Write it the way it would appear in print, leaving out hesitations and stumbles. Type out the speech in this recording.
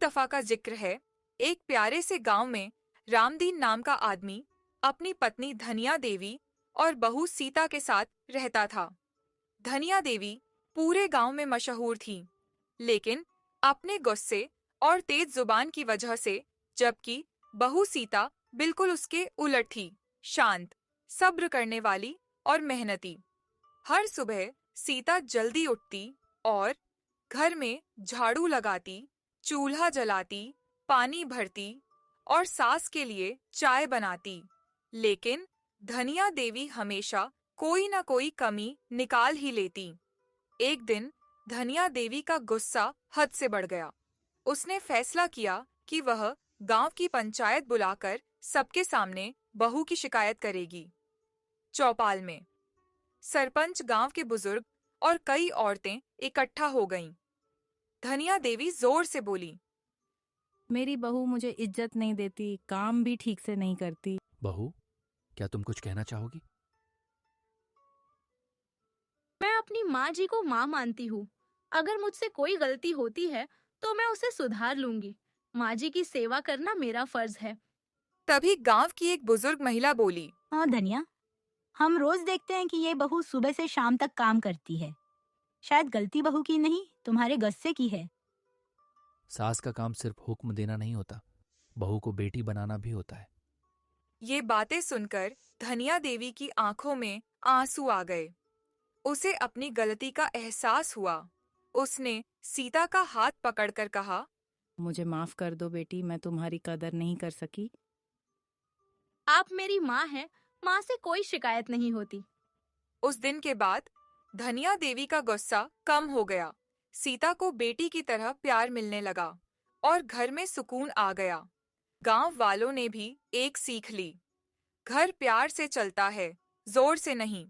दफा का जिक्र है। एक प्यारे से गांव में रामदीन नाम का आदमी अपनी पत्नी धनिया देवी और बहू सीता के साथ रहता था। धनिया देवी पूरे गांव में मशहूर थी, लेकिन अपने गुस्से और तेज जुबान की वजह से, जबकि बहू सीता बिल्कुल उसके उलट थी, शांत, सब्र करने वाली और मेहनती। हर सुबह सीता जल्दी उठती और घर में झाड़ू लगाती, चूल्हा जलाती, पानी भरती और सास के लिए चाय बनाती। लेकिन धनिया देवी हमेशा कोई न कोई कमी निकाल ही लेती। एक दिन धनिया देवी का गुस्सा हद से बढ़ गया। उसने फैसला किया कि वह गांव की पंचायत बुलाकर सबके सामने बहू की शिकायत करेगी। चौपाल में सरपंच, गांव के बुजुर्ग और कई औरतें इकट्ठा हो गईं। धनिया देवी जोर से बोली, मेरी बहू मुझे इज्जत नहीं देती, काम भी ठीक से नहीं करती। बहू, क्या तुम कुछ कहना चाहोगी? मैं अपनी माँ जी को माँ मानती हूँ। अगर मुझसे कोई गलती होती है तो मैं उसे सुधार लूंगी। माँ जी की सेवा करना मेरा फर्ज है। तभी गांव की एक बुजुर्ग महिला बोली, हाँ धनिया, हम रोज देखते हैं कि ये बहू सुबह से शाम तक काम करती है। शायद गलती बहू की नहीं, तुम्हारे गुस्से की है। सास का काम सिर्फ हुक्म देना नहीं होता, बहू को बेटी बनाना भी होता है। ये बातें सुनकर धनिया देवी की आंखों में आंसू आ गए। उसे अपनी गलती का एहसास हुआ। उसने सीता का हाथ पकड़कर कहा, मुझे माफ कर दो बेटी, मैं तुम्हारी कदर नहीं कर सकी। आप मेरी माँ हैं, माँ से कोई शिकायत नहीं होती। उस दिन के बाद धनिया देवी का गुस्सा कम हो गया। सीता को बेटी की तरह प्यार मिलने लगा और घर में सुकून आ गया। गांव वालों ने भी एक सीख ली, घर प्यार से चलता है, जोर से नहीं।